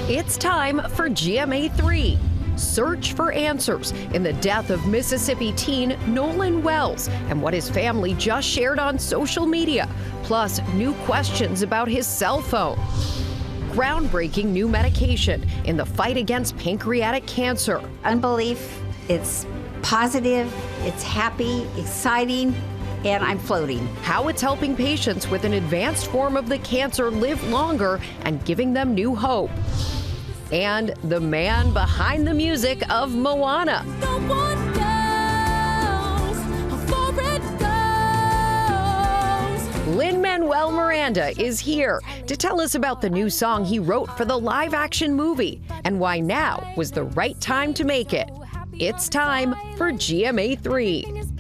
It's time for GMA3. Search for answers in the death of Mississippi teen Nolan Wells and what his family just shared on social media, plus new questions about his cell phone. Groundbreaking new medication in the fight against pancreatic cancer. Unbelief, it's positive, it's happy, exciting, and I'm floating. How it's helping patients with an advanced form of the cancer live longer and giving them new hope. And the man behind the music of Moana. Lin-Manuel Miranda is here to tell us about the new song he wrote for the live-action movie and why now was the right time to make it. It's time for GMA3.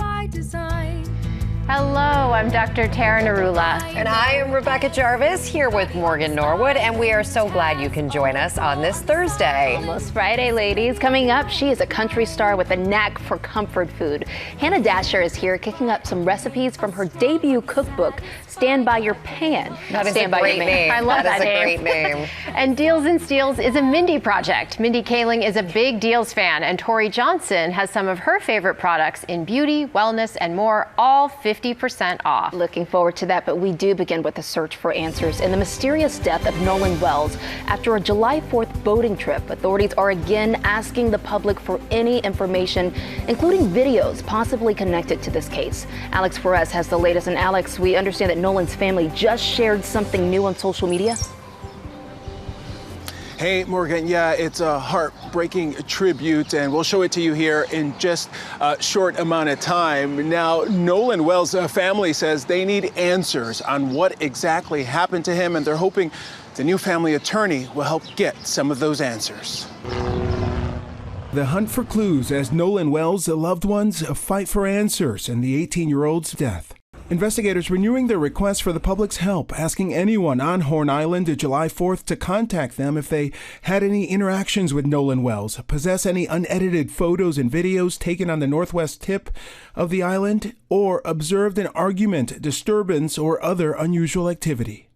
Hello, I'm Dr. Tara Narula. And I am Rebecca Jarvis here with Morgan Norwood, and we are so glad you can join us on this Thursday. Almost Friday, ladies. Coming up, she is a country star with a knack for comfort food. Hannah Dasher is here kicking up some recipes from her debut cookbook, Stand By Your Pan. That is a great name. I love that name. That is a great name. And Deals and Steals is a Mindy project. Mindy Kaling is a big Deals fan, and Tori Johnson has some of her favorite products in beauty, wellness, and more, all 50% off. Looking forward to that, but we do begin with a search for answers in the mysterious death of Nolan Wells after a July 4th boating trip. Authorities are again asking the public for any information, including videos possibly connected to this case. Alex Perez has the latest. And Alex, we understand that Nolan's family just shared something new on social media. Hey, Morgan, yeah, it's a heartbreaking tribute, and we'll show it to you here in just a short amount of time. Now, Nolan Wells' family says they need answers on what exactly happened to him, and they're hoping the new family attorney will help get some of those answers. The hunt for clues as Nolan Wells' loved ones fight for answers in the 18-year-old's death. Investigators renewing their request for the public's help, asking anyone on Horn Island July 4th to contact them if they had any interactions with Nolan Wells, possess any unedited photos and videos taken on the northwest tip of the island, or observed an argument, disturbance, or other unusual activity.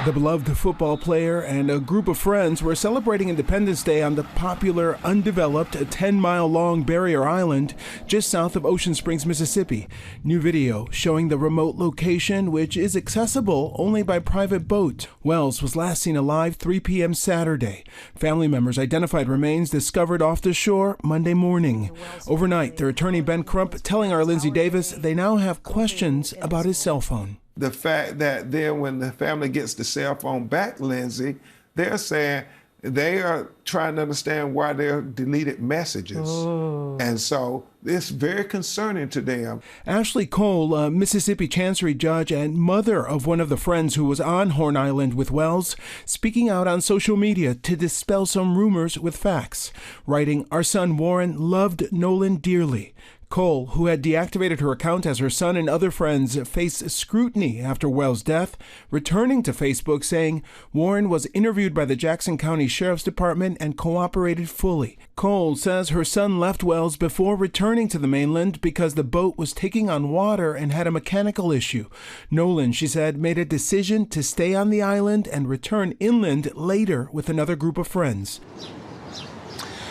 The beloved football player and a group of friends were celebrating Independence Day on the popular, undeveloped, 10-mile-long barrier island just south of Ocean Springs, Mississippi. New video showing the remote location, which is accessible only by private boat. Wells was last seen alive 3 p.m. Saturday. Family members identified remains discovered off the shore Monday morning. Overnight, their attorney Ben Crump telling our Lindsay Davis they now have questions about his cell phone. The fact that then when the family gets the cell phone back, Lindsay, they're saying they are trying to understand why there are deleted messages. Oh. And so it's very concerning to them. Ashley Cole, a Mississippi Chancery judge and mother of one of the friends who was on Horn Island with Wells, speaking out on social media to dispel some rumors with facts, writing, "Our son Warren loved Nolan dearly." Cole, who had deactivated her account as her son and other friends faced scrutiny after Wells' death, returning to Facebook saying Warren was interviewed by the Jackson County Sheriff's Department and cooperated fully. Cole says her son left Wells before returning to the mainland because the boat was taking on water and had a mechanical issue. Nolan, she said, made a decision to stay on the island and return inland later with another group of friends.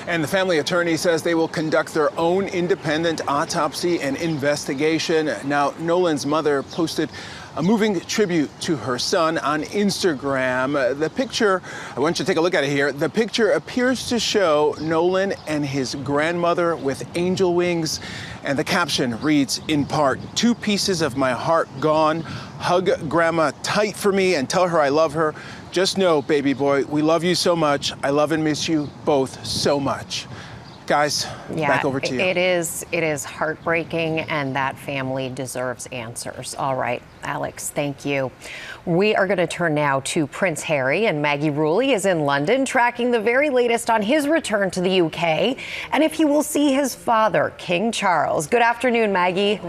And the family attorney says they will conduct their own independent autopsy and investigation. Now, Nolan's mother posted a moving tribute to her son on Instagram. The picture, I want you to take a look at it here. The picture appears to show Nolan and his grandmother with angel wings. And the caption reads, in part, "2 pieces of my heart gone. Hug grandma tight for me and tell her I love her. Just know, baby boy, we love you so much. I love and miss you both so much." Guys, back over to you. It is heartbreaking, and that family deserves answers. All right, Alex, thank you. We are going to turn now to Prince Harry, and Maggie Rulli is in London tracking the very latest on his return to the UK and if he will see his father, King Charles. Good afternoon, Maggie.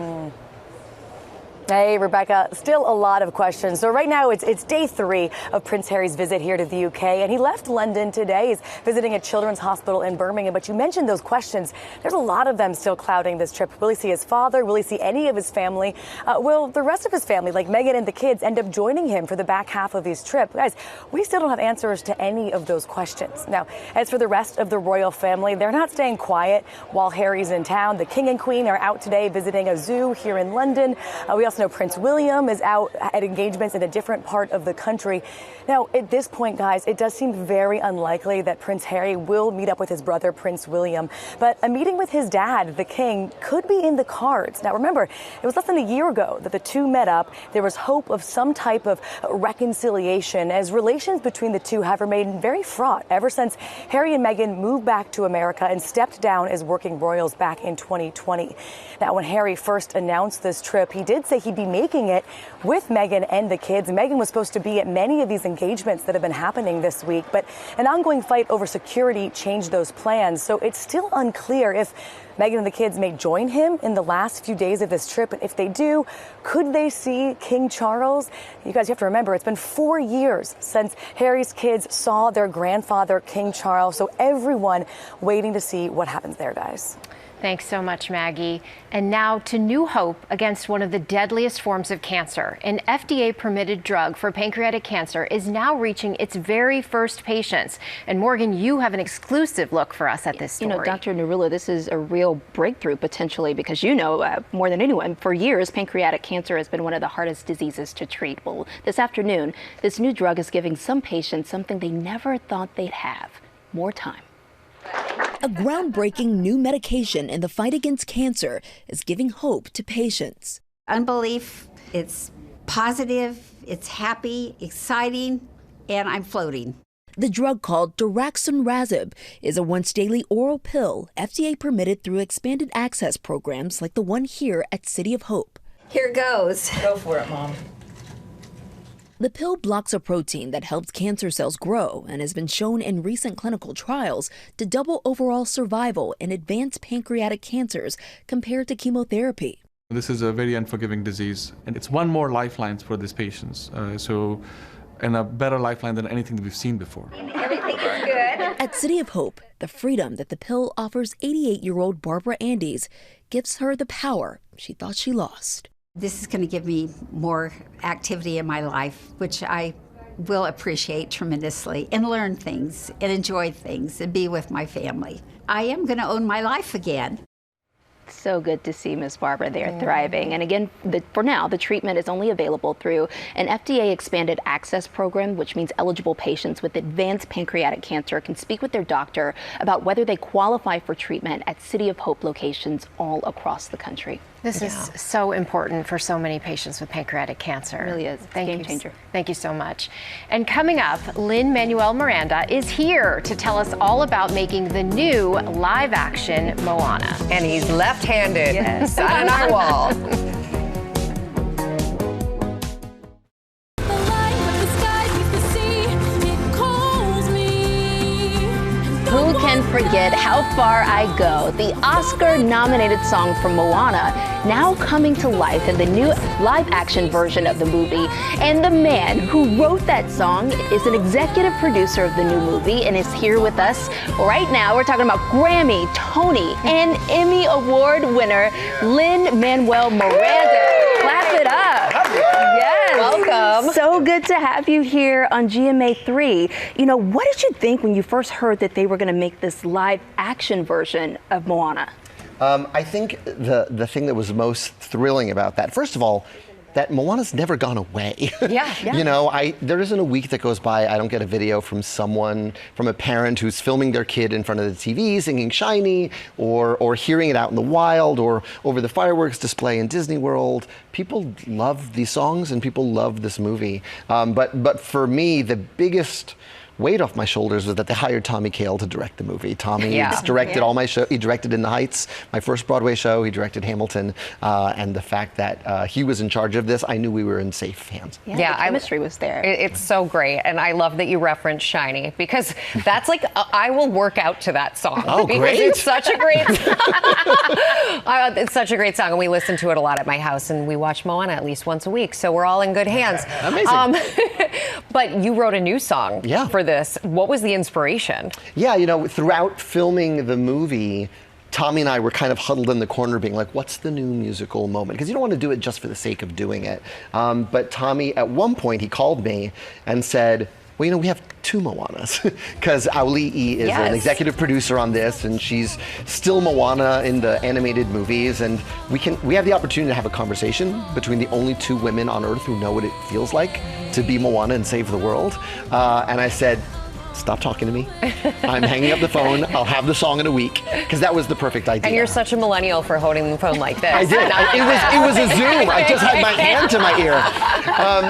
Hey, Rebecca. Still a lot of questions. So right now it's day 3 of Prince Harry's visit here to the UK, and he left London today. He's visiting a children's hospital in Birmingham. But you mentioned those questions. There's a lot of them still clouding this trip. Will he see his father? Will he see any of his family? Will the rest of his family, like Meghan and the kids, end up joining him for the back half of his trip? Guys, we still don't have answers to any of those questions. Now, as for the rest of the royal family, they're not staying quiet while Harry's in town. The King and Queen are out today visiting a zoo here in London. We also know Prince William is out at engagements in a different part of the country. Now, at this point, guys, it does seem very unlikely that Prince Harry will meet up with his brother, Prince William. But a meeting with his dad, the king, could be in the cards. Now, remember, it was less than a year ago that the two met up. There was hope of some type of reconciliation, as relations between the two have remained very fraught ever since Harry and Meghan moved back to America and stepped down as working royals back in 2020. Now, when Harry first announced this trip, he did say he'd be making it with Meghan and the kids. Meghan was supposed to be at many of these engagements that have been happening this week, but an ongoing fight over security changed those plans. So it's still unclear if Meghan and the kids may join him in the last few days of this trip. And if they do, could they see King Charles? You guys have to remember, it's been 4 years since Harry's kids saw their grandfather, King Charles. So everyone waiting to see what happens there, guys. Thanks so much, Maggie. And now to new hope against one of the deadliest forms of cancer. An FDA-permitted drug for pancreatic cancer is now reaching its very first patients. And Morgan, you have an exclusive look for us at this story. You know, Dr. Narula, this is a real breakthrough potentially because you know more than anyone, for years, pancreatic cancer has been one of the hardest diseases to treat. Well, this afternoon, this new drug is giving some patients something they never thought they'd have: more time. A groundbreaking new medication in the fight against cancer is giving hope to patients. Unbelief, it's positive, it's happy, exciting, and I'm floating. The drug called daraxonrasib is a once-daily oral pill, FDA permitted through expanded access programs like the one here at City of Hope. Here goes. Go for it, Mom. The pill blocks a protein that helps cancer cells grow and has been shown in recent clinical trials to double overall survival in advanced pancreatic cancers compared to chemotherapy. This is a very unforgiving disease, and it's one more lifeline for these patients. And a better lifeline than anything that we've seen before. Everything is good. At City of Hope, the freedom that the pill offers 88-year-old Barbara Andes gives her the power she thought she lost. This is going to give me more activity in my life, which I will appreciate tremendously, and learn things and enjoy things and be with my family. I am going to own my life again. So good to see Ms. Barbara there thriving. And again, for now, the treatment is only available through an FDA expanded access program, which means eligible patients with advanced pancreatic cancer can speak with their doctor about whether they qualify for treatment at City of Hope locations all across the country. This is so important for so many patients with pancreatic cancer. It really is. It's a game changer. Thank you so much. And coming up, Lin-Manuel Miranda is here to tell us all about making the new live-action Moana. And he's left-handed. Yes. On our wall. Who can forget How Far I Go, the Oscar-nominated song from Moana, now coming to life in the new live-action version of the movie. And the man who wrote that song is an executive producer of the new movie and is here with us right now. We're talking about Grammy, Tony, and Emmy Award winner Lin-Manuel Miranda. Clap it up. Yes. Welcome. So good to have you here on GMA3. You know, what did you think when you first heard that they were going to make this live action version of Moana? I think the thing that was most thrilling about that, first of all, that Moana's never gone away. Yeah. You know, there isn't a week that goes by I don't get a video from someone, from a parent who's filming their kid in front of the TV singing Shiny, or hearing it out in the wild, or over the fireworks display in Disney World. People love these songs and people love this movie. But for me, the biggest weight off my shoulders was that they hired Tommy Kail to direct the movie. Tommy directed all my show. He directed In the Heights, my first Broadway show. He directed Hamilton, and the fact that he was in charge of this, I knew we were in safe hands. Yeah, the chemistry was there. It's so great, and I love that you referenced Shiny, because that's like I will work out to that song. Oh, because great! It's such a great song. It's such a great song, and we listen to it a lot at my house, and we watch Moana at least once a week, so we're all in good hands. Amazing. But you wrote a new song for this. What was the inspiration? Yeah, you know, throughout filming the movie, Tommy and I were kind of huddled in the corner being like, what's the new musical moment? Because you don't want to do it just for the sake of doing it. But Tommy, at one point, he called me and said, well, you know, we have 2 Moanas, because Auli'i is an executive producer on this, and she's still Moana in the animated movies, and we have the opportunity to have a conversation between the only 2 women on Earth who know what it feels like to be Moana and save the world. And I said, stop talking to me. I'm hanging up the phone. I'll have the song in a week, because that was the perfect idea. And you're such a millennial for holding the phone like this. I did. It was a Zoom. I just had my hand to my ear,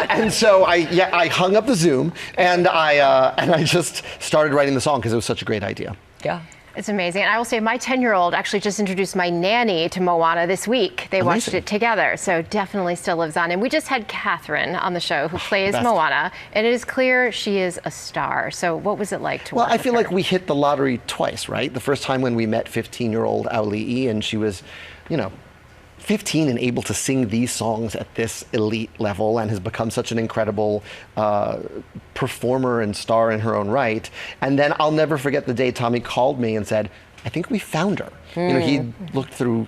and so I hung up the Zoom and I just started writing the song because it was such a great idea. Yeah. It's amazing. And I will say my 10-year-old actually just introduced my nanny to Moana this week. They watched it together, so definitely still lives on. And we just had Catherine on the show who plays Moana, and it is clear she is a star. So what was it like to work Well, I feel with like her? we hit the lottery twice, right? The first time when we met 15-year-old Auli'i, and she was, you know, 15 and able to sing these songs at this elite level and has become such an incredible performer and star in her own right. And then I'll never forget the day Tommy called me and said, I think we found her. You know, he looked through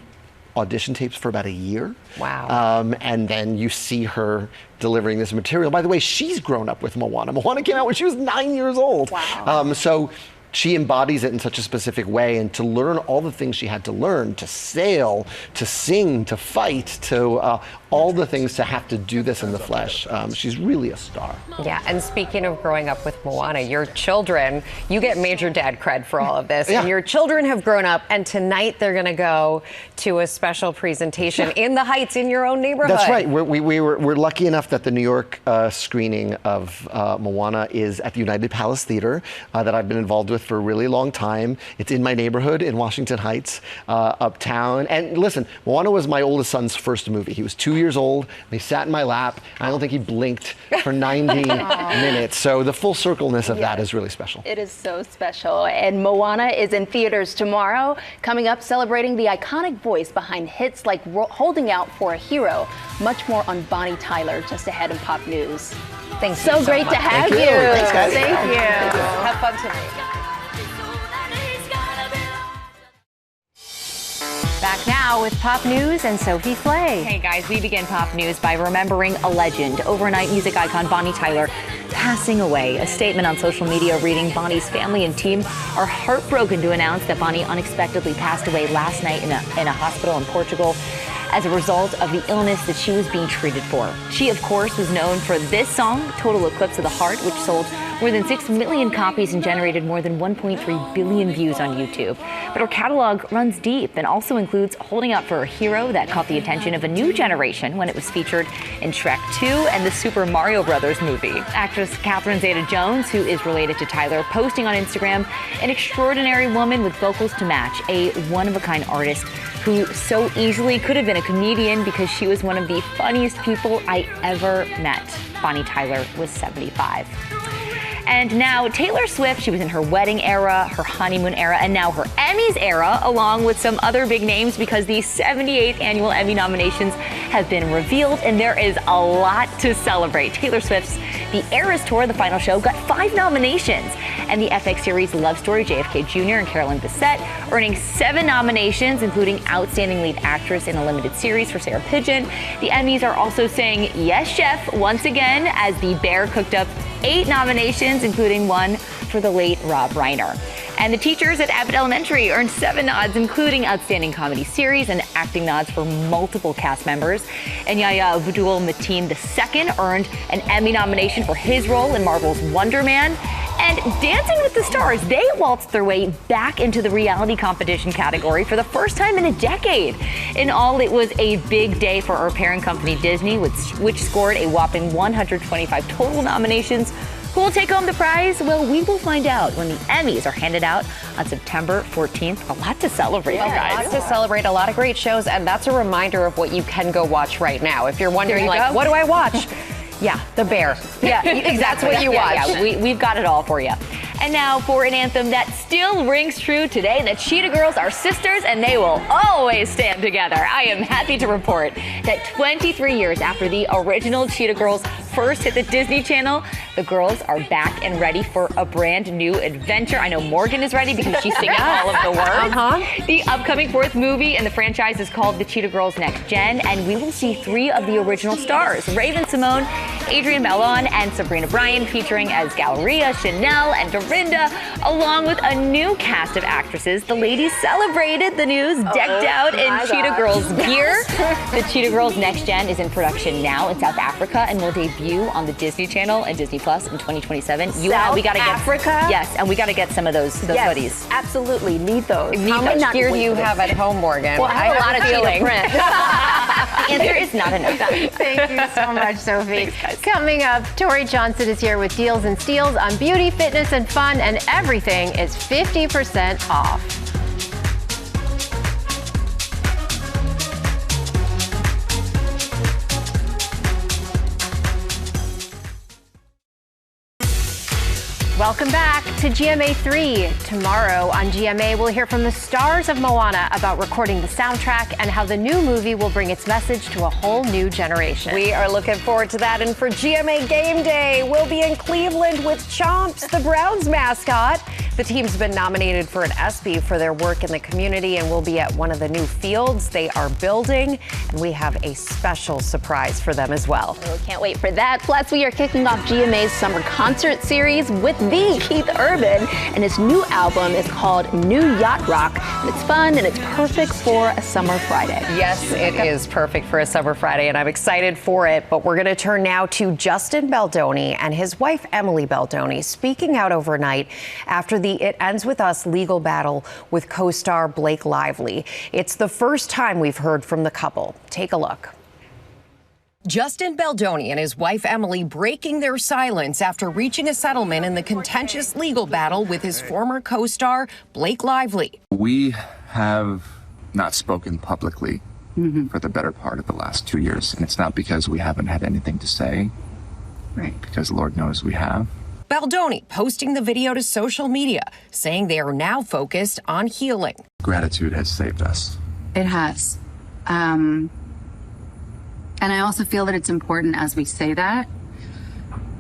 audition tapes for about a year. Wow. And then you see her delivering this material. By the way, she's grown up with Moana. Moana came out when she was 9 years old. Wow. So she embodies it in such a specific way, and to learn all the things she had to learn, to sail, to sing, to fight, to all the things to have to do this in the flesh. She's really a star. Yeah, and speaking of growing up with Moana, your children, you get major dad cred for all of this. And your children have grown up, and tonight they're going to go to a special presentation in the Heights in your own neighborhood. That's right. We're lucky enough that the New York screening of Moana is at the United Palace Theater that I've been involved with for a really long time. It's in my neighborhood in Washington Heights, uptown. And listen, Moana was my oldest son's first movie. He was 2 years old, and he sat in my lap. I don't think he blinked for 90 minutes. So the full circleness of that is really special. It is so special. And Moana is in theaters tomorrow. Coming up, celebrating the iconic voice behind hits like Holding Out for a Hero. Much more on Bonnie Tyler just ahead in Pop News. Thanks so great to have you. Thanks, guys. Thank you. Have fun tonight. Back now with Pop News and Sophie Flay. Hey guys, we begin Pop News by remembering a legend. Overnight music icon Bonnie Tyler passing away. A statement on social media reading, Bonnie's family and team are heartbroken to announce that Bonnie unexpectedly passed away last night in a hospital in Portugal as a result of the illness that she was being treated for. She, of course, was known for this song, Total Eclipse of the Heart, which sold more than 6 million copies and generated more than 1.3 billion views on YouTube. But her catalog runs deep and also includes Holding Out for a Hero, that caught the attention of a new generation when it was featured in Shrek 2 and the Super Mario Brothers movie. Actress Catherine Zeta-Jones, who is related to Tyler, posting on Instagram, an extraordinary woman with vocals to match, a one-of-a-kind artist who so easily could have been a comedian because she was one of the funniest people I ever met. Bonnie Tyler was 75. And now Taylor Swift, she was in her wedding era, her honeymoon era, and now her Emmys era, along with some other big names, because the 78th annual Emmy nominations have been revealed, and there is a lot to celebrate. Taylor Swift's The Eras Tour, the final show, got 5 nominations, and the FX series Love Story, JFK Jr. and Carolyn Bessette, earning 7 nominations, including Outstanding Lead Actress in a Limited Series for Sarah Pidgeon. The Emmys are also saying yes, chef, once again, as The Bear cooked up 8 nominations, including 1 for the late Rob Reiner. And the teachers at Abbott Elementary earned 7 nods, including Outstanding Comedy Series and acting nods for multiple cast members. And Yahya Abdul-Mateen II earned an Emmy nomination for his role in Marvel's Wonder Man. And Dancing with the Stars, they waltzed their way back into the reality competition category for the first time in a decade. In all, it was a big day for our parent company Disney, which scored a whopping 125 total nominations Who will take home the prize? Well, we will find out when the Emmys are handed out on September 14th. A lot to celebrate, guys. A lot to celebrate, a lot of great shows, and that's a reminder of what you can go watch right now. If you're wondering, like, what do I watch? Yeah, The Bear. Yeah, exactly. That's what you watch. Yeah, we've got it all for you. And now for an anthem that still rings true today. The Cheetah Girls are sisters and they will always stand together. I am happy to report that 23 years after the original Cheetah Girls first hit the Disney Channel, the girls are back and ready for a brand new adventure. I know Morgan is ready because she's singing all of the words. The upcoming fourth movie in the franchise is called The Cheetah Girls Next Gen, and we will see 3 of the original stars, Raven Simone, Adrienne Malon, and Sabrina Bryan, featuring as Galleria, Chanel, and Dorinda, along with a new cast of actresses. The ladies celebrated the news decked out in Cheetah Girls gear. The Cheetah Girls Next Gen is in production now in South Africa and will debut on the Disney Channel and Disney Plus in 2027. We gotta get Africa? Yes, and we got to get some of those hoodies. Absolutely, need those. How much gear do you have at home, Morgan? Well, I have a lot of cheetah print. The answer is not enough. Thank you so much, Sophie. Thanks, guys. Coming up, Tori Johnson is here with deals and steals on beauty, fitness, and fun, and everything is 50% off. Welcome back to GMA3. Tomorrow on GMA, we'll hear from the stars of Moana about recording the soundtrack and how the new movie will bring its message to a whole new generation. We are looking forward to that. And for GMA Game Day, we'll be in Cleveland with Chomps, the Browns mascot. The team's been nominated for an ESPY for their work in the community and will be at one of the new fields they are building. And we have a special surprise for them as well. Oh, can't wait for that. Plus, we are kicking off GMA's summer concert series with the Keith Urban, and his new album is called New Yacht Rock, and it's fun and it's perfect for a summer Friday. Yes, it is perfect for a summer Friday, and I'm excited for it. But we're going to turn now to Justin Baldoni and his wife, Emily Baldoni, speaking out overnight after the It Ends With Us legal battle with co-star Blake Lively. It's the first time we've heard from the couple. Take a look. Justin Baldoni and his wife Emily breaking their silence after reaching a settlement in the contentious legal battle with his former co-star Blake Lively. We have not spoken publicly for the better part of the last 2 years, and it's not because we haven't had anything to say, right? Because Lord knows we have. Baldoni posting the video to social media, saying they are now focused on healing. Gratitude has saved us. It has. And I also feel that it's important as we say that,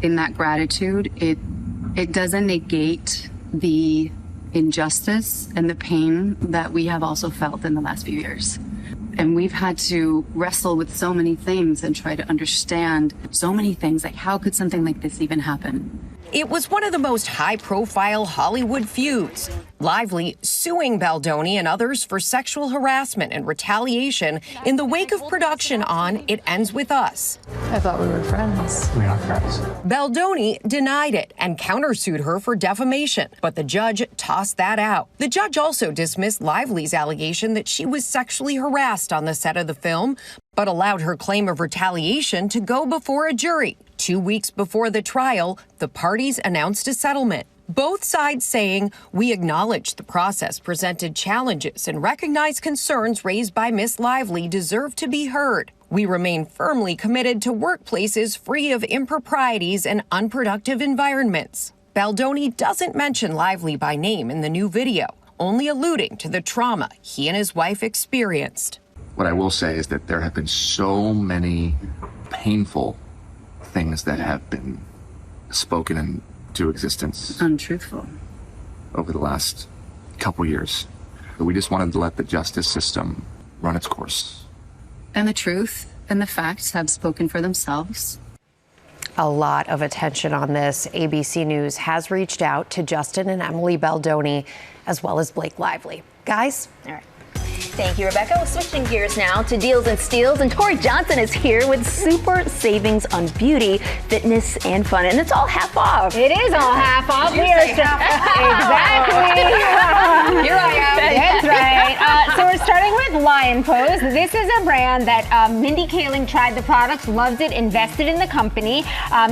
in that gratitude, it doesn't negate the injustice and the pain that we have also felt in the last few years. And we've had to wrestle with so many things and try to understand so many things, like how could something like this even happen? It was one of the most high-profile Hollywood feuds. Lively suing Baldoni and others for sexual harassment and retaliation in the wake of production on It Ends With Us. I thought we were friends. We are friends. Baldoni denied it and countersued her for defamation, but the judge tossed that out. The judge also dismissed Lively's allegation that she was sexually harassed on the set of the film, but allowed her claim of retaliation to go before a jury. 2 weeks before the trial, the parties announced a settlement. Both sides saying, we acknowledge the process presented challenges and recognize concerns raised by Miss Lively deserve to be heard. We remain firmly committed to workplaces free of improprieties and unproductive environments. Baldoni doesn't mention Lively by name in the new video, only alluding to the trauma he and his wife experienced. What I will say is that there have been so many painful things that have been spoken into existence. Untruthful. Over the last couple years. We just wanted to let the justice system run its course. And the truth and the facts have spoken for themselves. A lot of attention on this. ABC News has reached out to Justin and Emily Baldoni, as well as Blake Lively. Guys? All right. Thank you, Rebecca. Well, switching gears now to Deals and Steals, and Tori Johnson is here with super savings on beauty, fitness, and fun, and it's all half off. It is all half off. Did you say half off? Exactly. Here I am. That's right. So we're starting with Lion Pose. This is a brand that Mindy Kaling tried the products, loved it, invested in the company.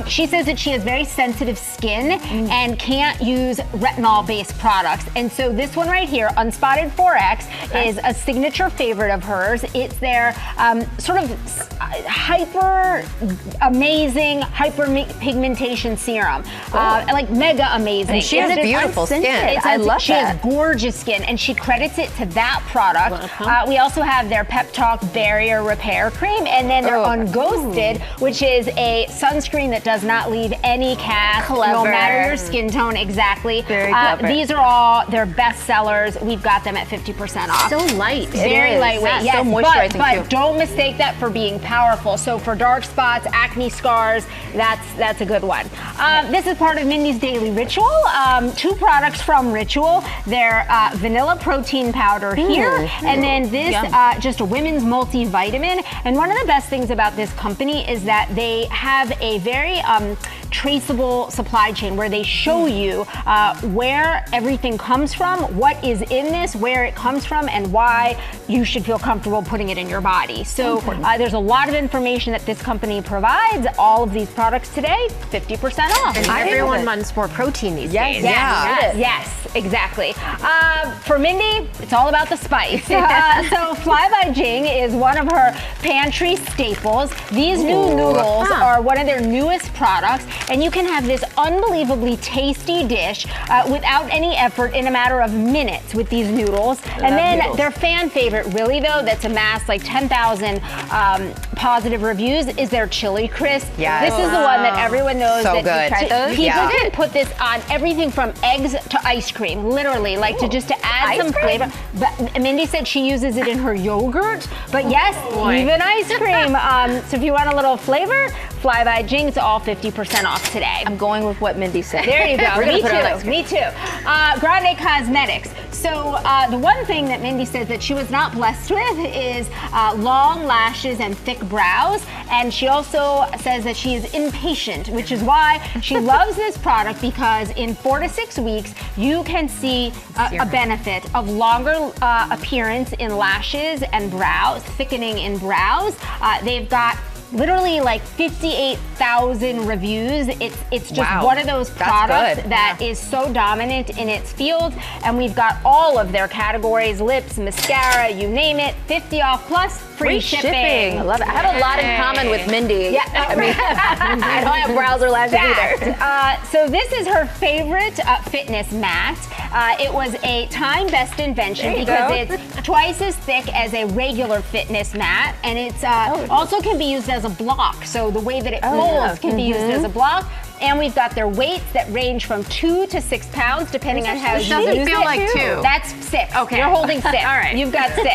She says that she has very sensitive skin and can't use retinol-based products. And so this one right here, Unspotted 4X, is a signature favorite of hers. It's their sort of hyper amazing hyperpigmentation serum. Like mega amazing. And she has beautiful skin. I love She has gorgeous skin, and she credits it to that product. We also have their Pep Talk Barrier Repair Cream, and then their Unghosted, which is a sunscreen that does not leave any cast, no matter your skin tone. Exactly. Very clever. These are all their best sellers. We've got them at 50% off. So light. Very lightweight. Yes, so moisturizing but too. don't mistake that for being powerful. So for dark spots, acne scars, that's a good one. This is part of Mindy's daily ritual. 2 products from Ritual. Their vanilla protein powder here, and then this just a women's multivitamin. And one of the best things about this company is that they have a very traceable supply chain where they show you where everything comes from, what is in this, where it comes from, and why you should feel comfortable putting it in your body. So there's a lot of information that this company provides. All of these products today, 50% off. And everyone wants more protein these days. Yes, exactly. For Mindy, it's all about the spice. So Fly by Jing is one of her pantry staples. These new noodles are one of their newest products, and you can have this unbelievably tasty dish without any effort in a matter of minutes with these noodles. And then their fan favorite, really though, that's amassed like 10,000 positive reviews, is their chili crisp. Yes. This is the one that everyone knows. So that good. Tried those? People can put this on everything from eggs to ice cream, literally, like to add some flavor. But Mindy said she uses it in her yogurt, but yes, even ice cream. So if you want a little flavor, Fly by Jing, it's all 50% off today. I'm going with what Mindy said. There you go. We're gonna put it on next. Me too. Grande Cosmetics. So the one thing that Mindy says that she was not blessed with is long lashes and thick brows. And she also says that she is impatient, which is why she loves this product, because in 4 to 6 weeks, you can see a benefit of longer appearance in lashes and brows, thickening in brows. They've got literally like 58,000 reviews. It's just one of those products that is so dominant in its field. And we've got all of their categories, lips, mascara, you name it, 50 off plus free shipping. I love it. I have a lot in common with Mindy. Yeah, I mean, I don't have brows or lashes either. So this is her favorite fitness mat. It was a time best invention because it's twice as thick as a regular fitness mat, and it's also can be used as a block. So the way that it folds can be used as a block. And we've got their weights that range from 2 to 6 pounds, depending on how you use it. Doesn't feel like 2. That's 6. Okay. You're holding 6. All right. You've got 6.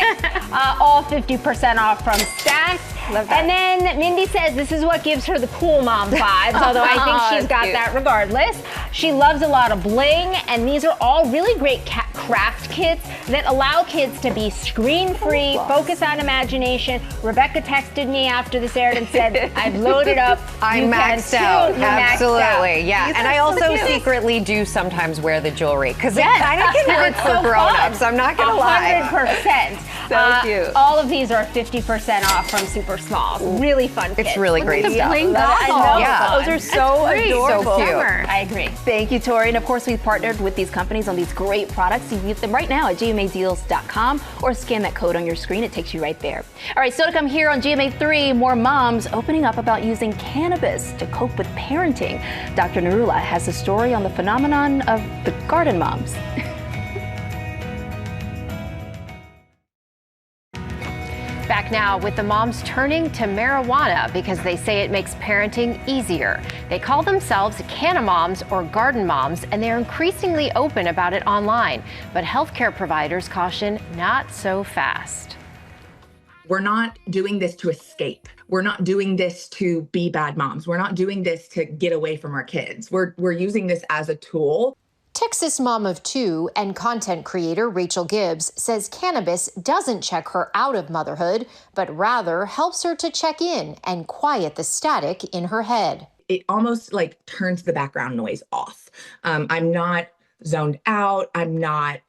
All 50% off from Stacked. Love that. And then Mindy says this is what gives her the cool mom vibes, although I think she's got that regardless. She loves a lot of bling, and these are all really great craft kits that allow kids to be screen-free, focus on imagination. Rebecca texted me after this aired and said, I've loaded up. I'm maxed out. Absolutely, yeah. These and are I so also cute. secretly do sometimes wear the jewelry, because it kind of can work for grown-ups. I'm not going to lie. 100%. So cute. All of these are 50% off from Super Smalls. Really fun kits. It's really great The stuff. bling I know. goggles. Yeah. Those are so adorable. So cute. I agree. Thank you, Tori. And of course, we've partnered with these companies on these great products. You can get them right now at GMAdeals.com or scan that code on your screen. It takes you right there. All right, still to come here on GMA3, more moms opening up about using cannabis to cope with parenting. Dr. Narula has a story on the phenomenon of the garden moms. Back now with the moms turning to marijuana because they say it makes parenting easier. They call themselves canna moms or garden moms, and they're increasingly open about it online. But healthcare providers caution not so fast. We're not doing this to escape. We're not doing this to be bad moms. We're not doing this to get away from our kids. We're using this as a tool. Texas mom of 2 and content creator Rachel Gibbs says cannabis doesn't check her out of motherhood, but rather helps her to check in and quiet the static in her head. It almost like turns the background noise off. I'm not zoned out. I'm not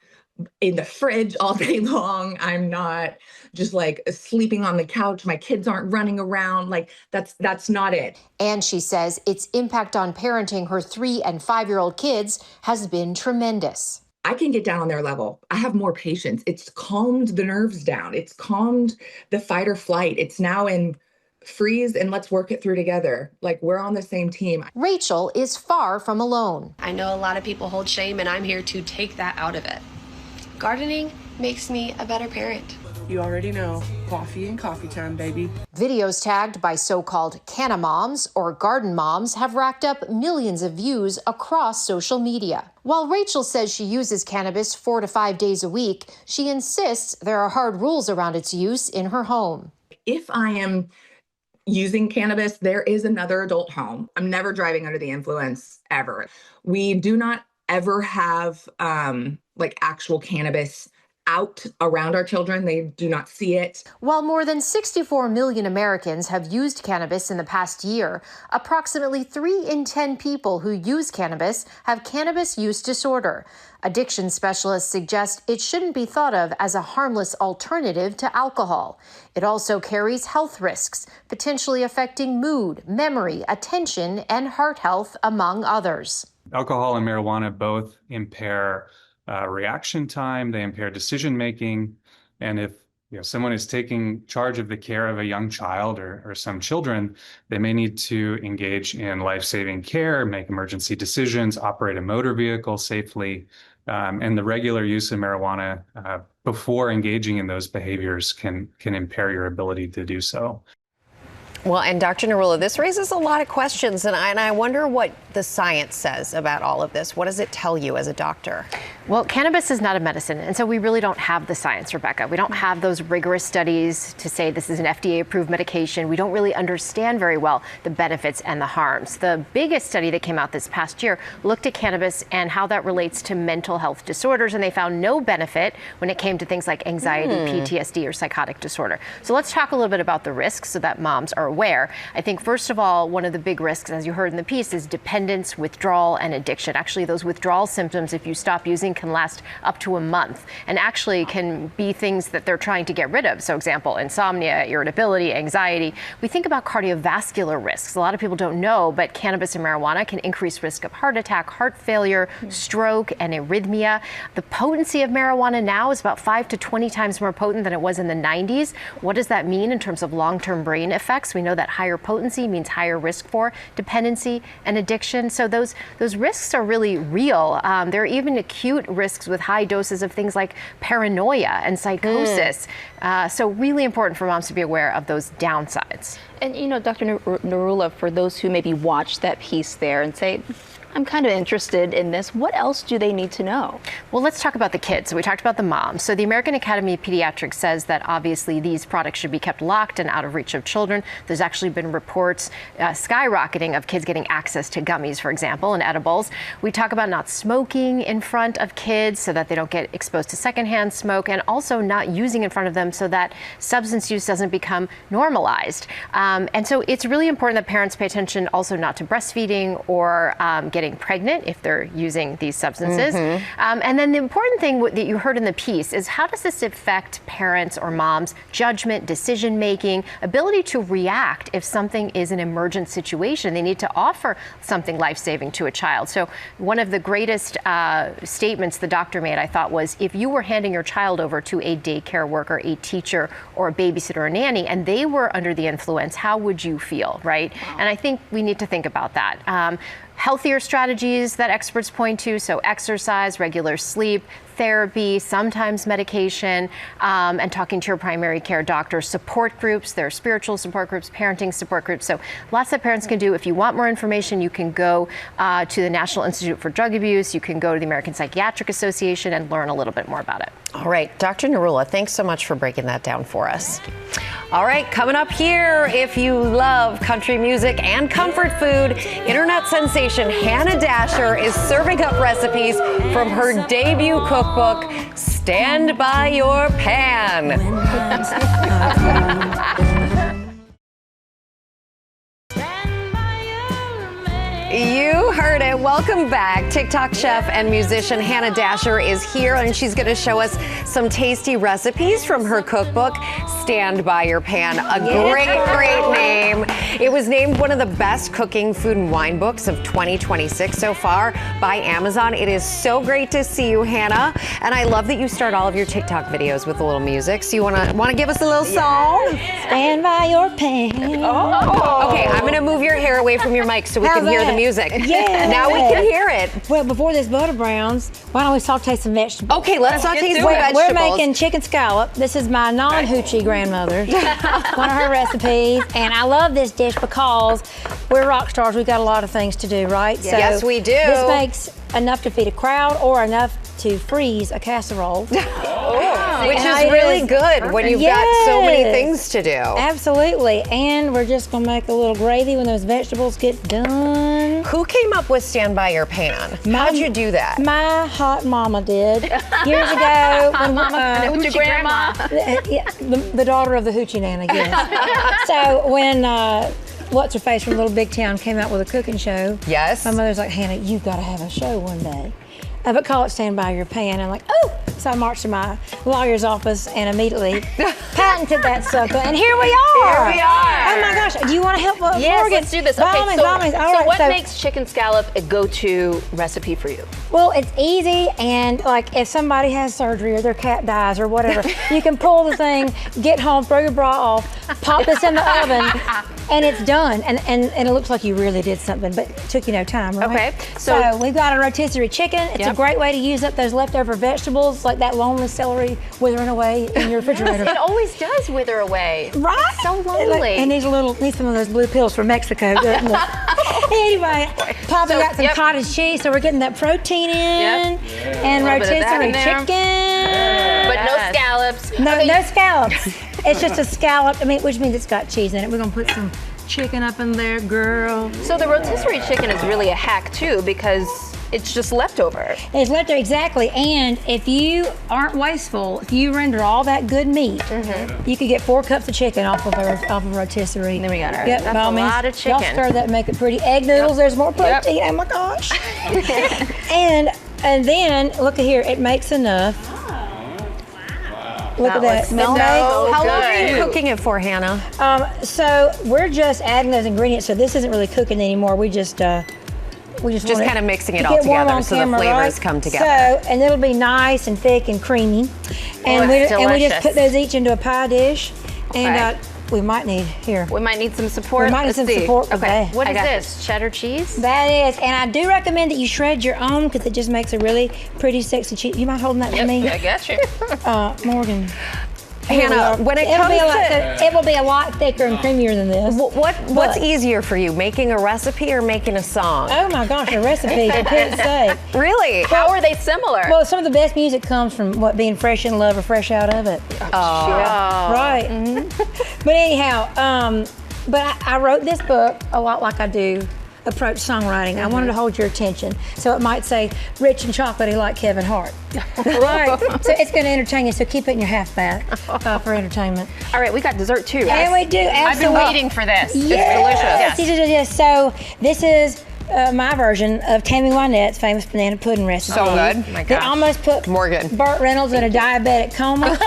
in the fridge all day long. I'm not just like sleeping on the couch. My kids aren't running around. Like that's not it. And she says its impact on parenting her 3- and 5-year-old kids has been tremendous. I can get down on their level. I have more patience. It's calmed the nerves down. It's calmed the fight or flight. It's now in freeze and let's work it through together. Like we're on the same team. Rachel is far from alone. I know a lot of people hold shame, and I'm here to take that out of it. Gardening makes me a better parent. You already know, coffee and coffee time, baby. Videos tagged by so-called canna moms or garden moms have racked up millions of views across social media. While Rachel says she uses cannabis 4 to 5 days a week, she insists there are hard rules around its use in her home. If I am using cannabis, there is another adult home. I'm never driving under the influence ever. We do not ever have like actual cannabis out around our children. They do not see it. While more than 64 million Americans have used cannabis in the past year, approximately 3 in 10 people who use cannabis have cannabis use disorder. Addiction specialists suggest it shouldn't be thought of as a harmless alternative to alcohol. It also carries health risks, potentially affecting mood, memory, attention, and heart health, among others. Alcohol and marijuana both impair reaction time, they impair decision making, and if someone is taking charge of the care of a young child or some children, they may need to engage in life-saving care, make emergency decisions, operate a motor vehicle safely, and the regular use of marijuana before engaging in those behaviors can impair your ability to do so. Well, and Dr. Narula, this raises a lot of questions, and I wonder what the science says about all of this. What does it tell you as a doctor? Well, cannabis is not a medicine, and so we really don't have the science, Rebecca. We don't have those rigorous studies to say this is an FDA-approved medication. We don't really understand very well the benefits and the harms. The biggest study that came out this past year looked at cannabis and how that relates to mental health disorders, and they found no benefit when it came to things like anxiety, PTSD, or psychotic disorder. So let's talk a little bit about the risks so that moms are aware. I think, first of all, one of the big risks, as you heard in the piece, is dependence, withdrawal, and addiction. Actually, those withdrawal symptoms, if you stop using, can last up to a month and actually can be things that they're trying to get rid of. So, example, insomnia, irritability, anxiety. We think about cardiovascular risks. A lot of people don't know, but cannabis and marijuana can increase risk of heart attack, heart failure, stroke, and arrhythmia. The potency of marijuana now is about 5 to 20 times more potent than it was in the 90s. What does that mean in terms of long-term brain effects? We know that higher potency means higher risk for dependency and addiction. So those risks are really real. There are even acute risks with high doses of things like paranoia and psychosis. So really important for moms to be aware of those downsides. And Dr. Narula, for those who maybe watch that piece there and say, I'm kind of interested in this. What else do they need to know? Well, let's talk about the kids. So we talked about the moms. So the American Academy of Pediatrics says that obviously these products should be kept locked and out of reach of children. There's actually been reports skyrocketing of kids getting access to gummies, for example, and edibles. We talk about not smoking in front of kids so that they don't get exposed to secondhand smoke, and also not using in front of them so that substance use doesn't become normalized. And so it's really important that parents pay attention also not to breastfeeding or getting pregnant if they're using these substances. And then the important thing that you heard in the piece is, how does this affect parents or moms' judgment, decision making, ability to react if something is an emergent situation? They need to offer something life-saving to a child. So one of the greatest statements the doctor made, I thought, was, if you were handing your child over to a daycare worker, a teacher, or a babysitter or nanny, and they were under the influence, how would you feel, right? And I think we need to think about that. Healthier strategies that experts point to, so exercise, regular sleep, therapy, sometimes medication, and talking to your primary care doctor. Support groups, there are spiritual support groups, parenting support groups. So lots that parents can do. If you want more information, you can go to the National Institute for Drug Abuse. You can go to the American Psychiatric Association and learn a little bit more about it. All right, Dr. Narula, thanks so much for breaking that down for us. All right, coming up here, if you love country music and comfort food, internet sensation Hannah Dasher is serving up recipes from her debut cookbook, Stand By Your Pan. You heard it. Welcome back. TikTok chef and musician Hannah Dasher is here, and she's going to show us some tasty recipes from her cookbook, Stand By Your Pan. A great name. It was named one of the best cooking, food, and wine books of 2026 so far by Amazon. It is so great to see you, Hannah. And I love that you start all of your TikTok videos with a little music. So you want to give us a little song? Stand by your pan. Oh. Okay, I'm going to move your hair away from your mic so we can hear the music. Yeah. Now we can hear it. Well, before this butter browns, why don't we saute some vegetables? Okay, let's saute some vegetables. We're making chicken scallop. This is my non-hoochie grandmother's, one of her recipes. And I love this dish because we're rock stars. We've got a lot of things to do, right? So yes, we do. This makes enough to feed a crowd or enough to freeze a casserole. Which is really good when you've got so many things to do. Absolutely. And we're just going to make a little gravy when those vegetables get done. Who came up with Stand By Your Pan? How'd you do that? My hot mama did. Years ago. Hot mama and hoochie grandma. The daughter of the hoochie nana, yes. So when What's Her Face from Little Big Town came out with a cooking show. Yes. My mother's like, Hannah, you've got to have a show one day. But call it Stand By Your Pan. I'm like, oh! So I marched to my lawyer's office and immediately patented that sucker. And here we are. Here we are. Oh my gosh. Do you want to help Morgan? Yes, let's do this. Okay, so what makes chicken scallop a go-to recipe for you? Well, it's easy, and like if somebody has surgery or their cat dies or whatever, you can pull the thing, get home, throw your bra off, pop this in the oven, and it's done. And it looks like you really did something, but it took you no time, right? Okay. So we've got a rotisserie chicken. It's a great way to use up those leftover vegetables, like that lonely celery withering away in your refrigerator. It always does wither away. Right? It's so lonely. It needs some of those blue pills from Mexico, doesn't it? Anyway, Papa got some cottage cheese, so we're getting that protein in, and rotisserie chicken. But no scallops. No scallops. It's just a scallop, which means it's got cheese in it. We're gonna put some chicken up in there, girl. So the rotisserie chicken is really a hack too, because it's just leftover. It's leftover, exactly. And if you aren't wasteful, if you render all that good meat, you could get 4 cups of chicken off of a rotisserie. Then we got our, that's a lot of chicken. Y'all stir that and make it pretty. Egg noodles, there's more protein. Oh my gosh. and then, look at here, it makes enough. Look at that. How long are you cooking it for, Hannah? So we're just adding those ingredients. So this isn't really cooking anymore. We just kind of mixing it all together so the flavors come together. So, and it'll be nice and thick and creamy. And we just put those each into a pie dish. And we might need some support. We might need some support. Okay. What is this? Cheddar cheese? That is. And I do recommend that you shred your own because it just makes a really pretty, sexy cheese. You mind holding that for me? I got you. Morgan. Hannah, when it will be a lot thicker and creamier than this. What's easier for you, making a recipe or making a song? Oh my gosh, a recipe, for pity's sake. Really? How are they similar? Well, some of the best music comes from being fresh in love or fresh out of it. Right. But anyhow, but I wrote this book a lot like I do approach songwriting. I wanted to hold your attention. So it might say, rich and chocolatey like Kevin Hart. Right. So it's going to entertain you, so keep it in your half bag for entertainment. All right, we got dessert too. And we do, absolutely. I've been waiting for this. Yes. It's delicious. Yes. So this is my version of Tammy Wynette's famous banana pudding recipe. So good. My They almost put Burt Reynolds in a diabetic coma.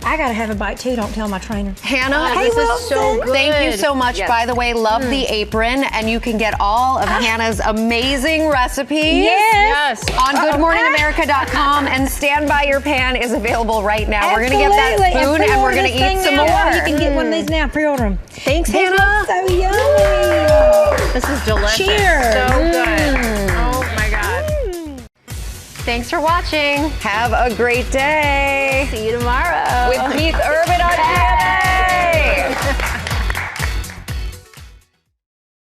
I gotta have a bite too, don't tell my trainer. Hannah, this is so good. Thank you so much. By the way, love the apron, and you can get all of Hannah's amazing recipes on GoodMorningAmerica.com, and Stand By Your Pan is available right now. We're gonna get that spoon and we're gonna eat some more. You can get one of these now, pre-order them. Thanks, Hannah. So yummy. This is delicious. Cheers. So good. Oh my God. Thanks for watching. Have a great day. See you tomorrow. With Keith Urban.